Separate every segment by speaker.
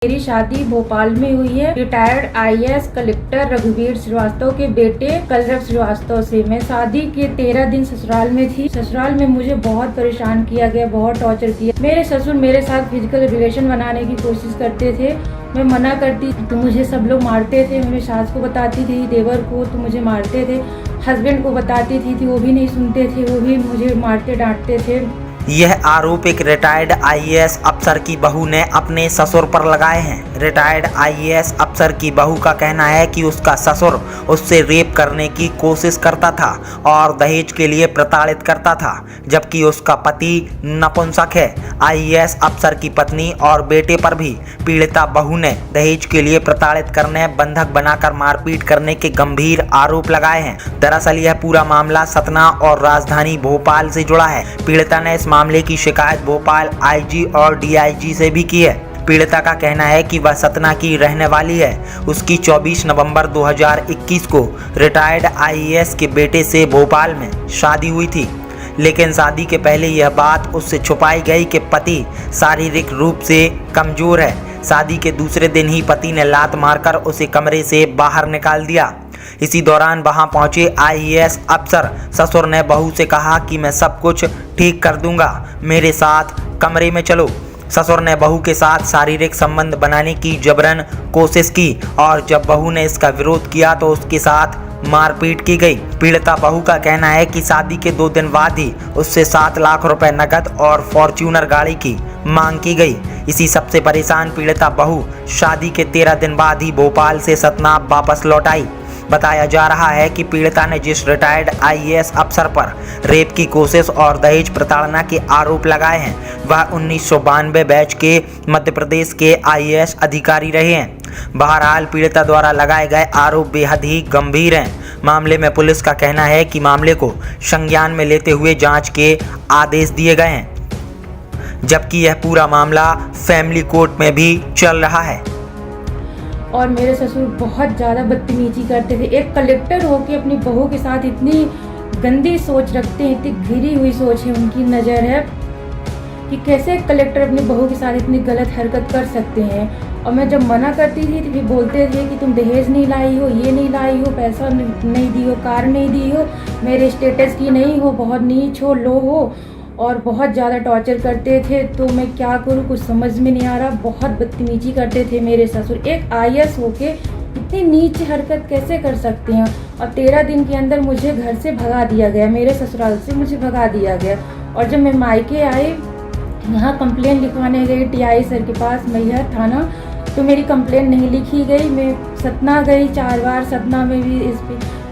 Speaker 1: मेरी शादी भोपाल में हुई है रिटायर्ड आईएएस कलेक्टर रघुवीर श्रीवास्तव के बेटे कलरव श्रीवास्तव से। मैं शादी के 13 दिन ससुराल में थी। ससुराल में मुझे बहुत परेशान किया गया, बहुत टॉर्चर किया। मेरे ससुर मेरे साथ फिजिकल रिलेशन बनाने की कोशिश करते थे। मैं मना करती तो मुझे सब लोग मारते थे। मेरी सास को बताती थी, देवर को, तो मुझे मारते थे। हस्बैंड को बताती थी वो भी नहीं सुनते थे, वो भी मुझे मारते डांटते थे।
Speaker 2: यह आरोप एक रिटायर्ड आईएएस अफसर की बहू ने अपने ससुर पर लगाए हैं। रिटायर्ड आईएएस अफसर की बहू का कहना है कि उसका ससुर उससे रेप करने की कोशिश करता था और दहेज के लिए प्रताड़ित करता था, जबकि उसका पति नपुंसक है। आईएएस अफसर की पत्नी और बेटे पर भी पीड़िता बहू ने दहेज के लिए प्रताड़ित करने, बंधक बनाकर मारपीट करने के गंभीर आरोप लगाए हैं। दरअसल यह पूरा मामला सतना और राजधानी भोपाल से जुड़ा है। पीड़िता ने इस मामले की शिकायत भोपाल आईजी और डीआईजी से भी की है। पीड़िता का कहना है कि वह सतना की रहने वाली है। उसकी 24 नवंबर 2021 को रिटायर्ड आईएएस के बेटे से भोपाल में शादी हुई थी, लेकिन शादी के पहले यह बात उससे छुपाई गई कि पति शारीरिक रूप से कमजोर है। शादी के दूसरे दिन ही पति ने लात मारकर उसे कमरे से बाहर निकाल दिया। इसी दौरान वहां पहुंचे आईएएस अफसर ससुर ने बहू से कहा कि मैं सब कुछ ठीक कर दूंगा, मेरे साथ कमरे में चलो। ससुर ने बहू के साथ शारीरिक संबंध बनाने की जबरन कोशिश की और जब बहू ने इसका विरोध किया तो उसके साथ मारपीट की गई। पीड़िता बहू का कहना है कि शादी के 2 दिन बाद ही उससे 7 लाख रुपए नकद और फॉर्च्यूनर गाड़ी की मांग की गई। इसी सबसे परेशान पीड़िता बहू शादी के 13 दिन बाद ही भोपाल से सतना वापस लौट आई। बताया जा रहा है कि पीड़िता ने जिस रिटायर्ड आईएएस अफसर पर रेप की कोशिश और दहेज प्रताड़ना के आरोप लगाए हैं, वह 1992 बैच के मध्य प्रदेश के आईएएस अधिकारी रहे हैं। बहरहाल पीड़िता द्वारा लगाए गए आरोप बेहद ही गंभीर हैं। मामले में पुलिस का कहना है कि मामले को संज्ञान में लेते हुए जांच के आदेश दिए गए हैं, जबकि यह पूरा मामला फैमिली कोर्ट में भी चल रहा है।
Speaker 1: और मेरे ससुर बहुत ज़्यादा बदतमीजी करते थे। एक कलेक्टर होके अपनी बहू के साथ इतनी गंदी सोच रखते हैं, इतनी घिरी हुई सोच है, उनकी नज़र है कि कैसे एक कलेक्टर अपनी बहू के साथ इतनी गलत हरकत कर सकते हैं। और मैं जब मना करती थी तो फिर बोलते थे कि तुम दहेज नहीं लाई हो, ये नहीं लाई हो, पैसा नहीं दी हो, कार नहीं दी हो, मेरे स्टेटस की नहीं हो, बहुत नीच हो, लो हो, और बहुत ज़्यादा टॉर्चर करते थे। तो मैं क्या करूँ, कुछ समझ में नहीं आ रहा। बहुत बदतमीजी करते थे मेरे ससुर। एक आईएएस होके इतनी नीच हरकत कैसे कर सकते हैं। और 13 दिन के अंदर मुझे घर से भगा दिया गया, मेरे ससुराल से मुझे भगा दिया गया। और जब मैं मायके आई, यहाँ कंप्लेन लिखवाने गई टीआई सर के पास, मैहर थाना, तो मेरी कंप्लेन नहीं लिखी गई। मैं सतना गई 4 बार, सतना में भी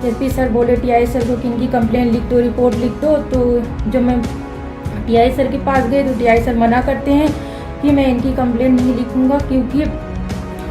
Speaker 1: एसपी सर बोले टीआई सर को कि इनकी कंप्लेन लिख दो, रिपोर्ट लिख दो। तो जब मैं टीआई सर के पास गए तो टीआई सर मना करते हैं कि मैं इनकी कंप्लेन नहीं लिखूंगा, क्योंकि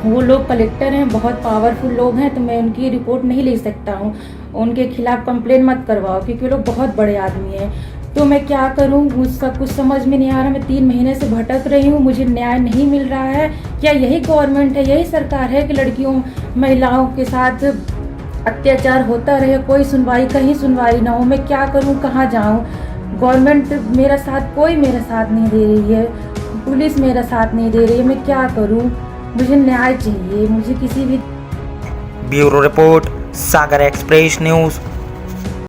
Speaker 1: वो लोग कलेक्टर हैं, बहुत पावरफुल लोग हैं, तो मैं उनकी रिपोर्ट नहीं लिख सकता हूँ। उनके खिलाफ कंप्लेन मत करवाओ, क्योंकि वो लोग बहुत बड़े आदमी हैं। तो मैं क्या करूँ, मुझसे कुछ समझ में नहीं आ रहा। मैं 3 महीने से भटक रही हूँ, मुझे न्याय नहीं मिल रहा है। क्या यही गवर्नमेंट है, यही सरकार है कि लड़कियों महिलाओं के साथ अत्याचार होता रहे, कोई सुनवाई, कहीं सुनवाई ना हो। मैं क्या करूँ, कहाँ जाऊँ। गवर्नमेंट मेरा साथ, कोई मेरा साथ नहीं दे रही है, पुलिस मेरा साथ नहीं दे रही है। मैं क्या करूं, मुझे न्याय चाहिए, मुझे किसी भी।
Speaker 2: ब्यूरो रिपोर्ट, सागर एक्सप्रेस न्यूज़।